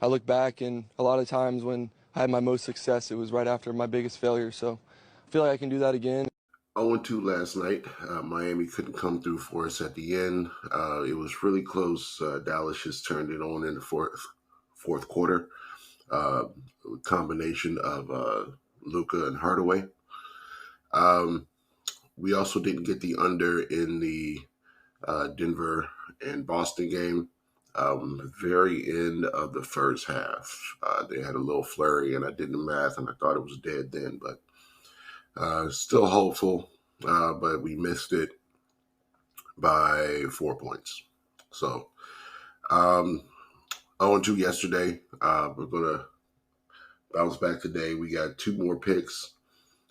I look back, and a lot of times when I had my most success, it was right after my biggest failure. So I feel like I can do that again. 0-2 last night. Miami couldn't come through for us at the end. It was really close. Dallas just turned it on in the fourth quarter. Uh, Combination of Luka and Hardaway. Um, we also didn't get the under in the Denver and Boston game. Very end of the first half, they had a little flurry, and I did the math, and I thought it was dead then, but still hopeful. But we missed it by 4 points. So, 0-2 yesterday. We're gonna bounce back today. We got two more picks.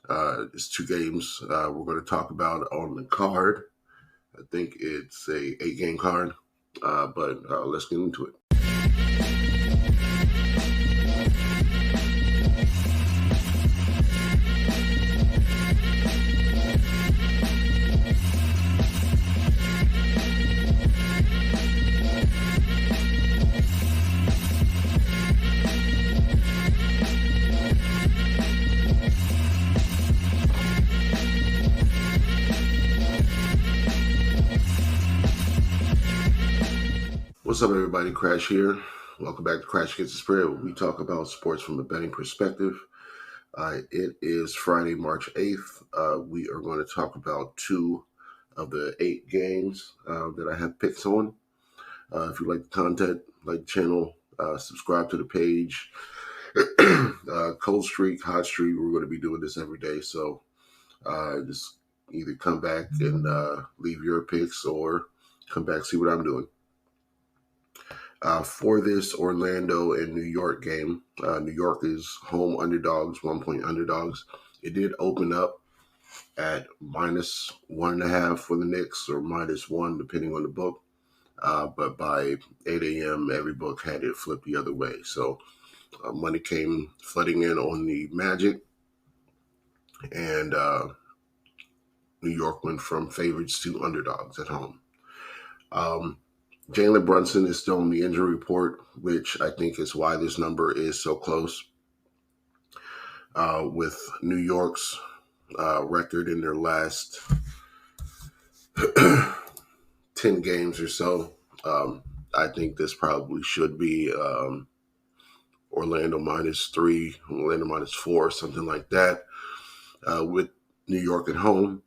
It's two games we're going to talk about on the card. I think it's a 8-game card, but let's get into it. What's up, everybody? Crash here. Welcome back to Crash Gets the Spread, where we talk about sports from a betting perspective. It is Friday, March 8th. We are going to talk about 2 of the 8 games that I have picks on. If you like the content, like the channel, subscribe to the page. Cold streak, hot streak, we're going to be doing this every day. So just either come back and leave your picks or come back, see what I'm doing. For this Orlando and New York game, New York is home underdogs, 1-point underdogs. It did open up at -1.5 for the Knicks, or -1, depending on the book. But by 8 a.m., every book had it flipped the other way. So money came flooding in on the Magic, and New York went from favorites to underdogs at home. Jalen Brunson is still on the injury report, which I think is why this number is so close. With New York's record in their last 10 games or so, I think this probably should be Orlando -3, Orlando -4, something like that, with New York at home.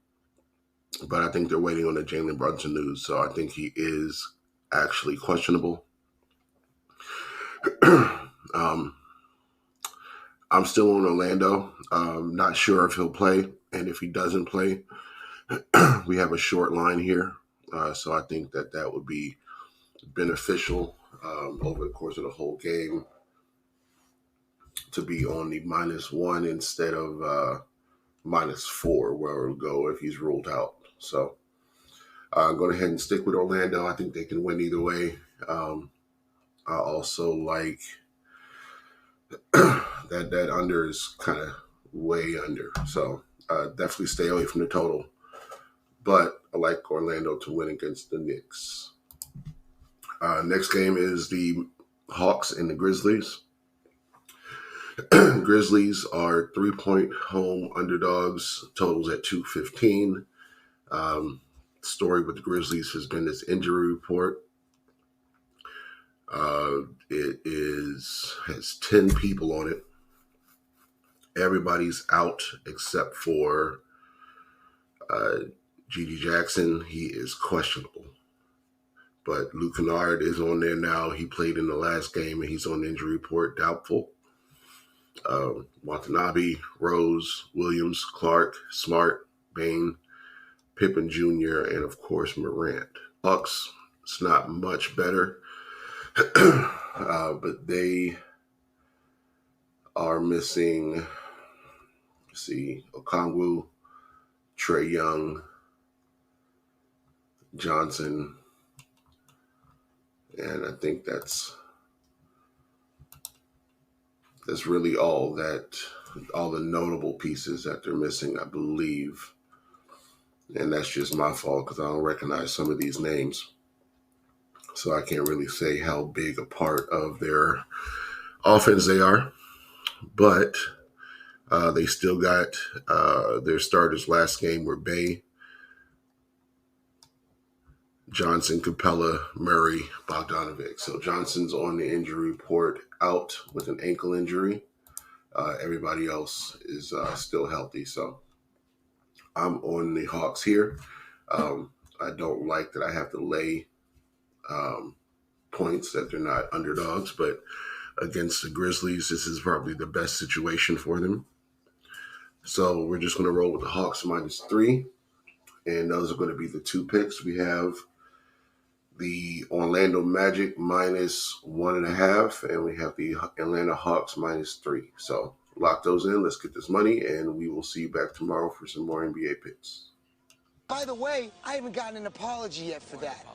But I think they're waiting on the Jalen Brunson news, so I think he is actually questionable. I'm still on Orlando. Not sure if he'll play, and if he doesn't play, we have a short line here. So I think that would be beneficial over the course of the whole game to be on the -1 instead of -4, where it'll go if he's ruled out. So I'm going ahead and stick with Orlando. I think they can win either way. I also like that under is kind of way under. So definitely stay away from the total. But I like Orlando to win against the Knicks. Next game is the Hawks and the Grizzlies. Grizzlies are 3-point home underdogs. Totals at 215. Story with the Grizzlies has been this injury report. It has 10 people on it. Everybody's out except for Gigi Jackson. He is questionable. But Luke Kennard is on there now. He played in the last game, and he's on the injury report, doubtful. Watanabe, Rose, Williams, Clark, Smart, Bain, Pippen Jr., and of course Morant. Bucks, it's not much better, but they are missing, Okongwu, Trae Young, Johnson, and I think that's really all the notable pieces that they're missing, I believe. And that's just my fault because I don't recognize some of these names. So I can't really say how big a part of their Offense, they are, but they still got their starters last game were Bay, Johnson, Capella, Murray, Bogdanovic. So Johnson's on the injury report, out with an ankle injury. Everybody else is still healthy. So I'm on the Hawks here. I don't like that I have to lay points, that they're not underdogs, but against the Grizzlies, this is probably the best situation for them. So we're just going to roll with the Hawks -3. And those are going to be the two picks. We have the Orlando Magic -1.5, and we have the Atlanta Hawks -3. So lock those in. Let's get this money, and we will see you back tomorrow for some more NBA picks. By the way, I haven't gotten an apology yet for that.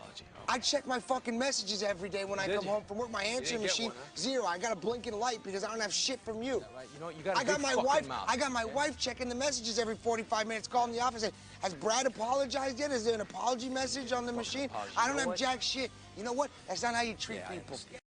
I check my fucking messages every day when I come home from work. My answering machine, zero. I got a blinking light because I don't have shit from you. Yeah, right. You know, you got a I got big my fucking wife. mouth, I got my wife checking the messages every 45 minutes, calling the office saying, "Has Brad apologized yet? Is there an apology message on the machine?" Apology. I You don't know have what? jack shit. You know what? That's not how you treat Yeah, I people. understand.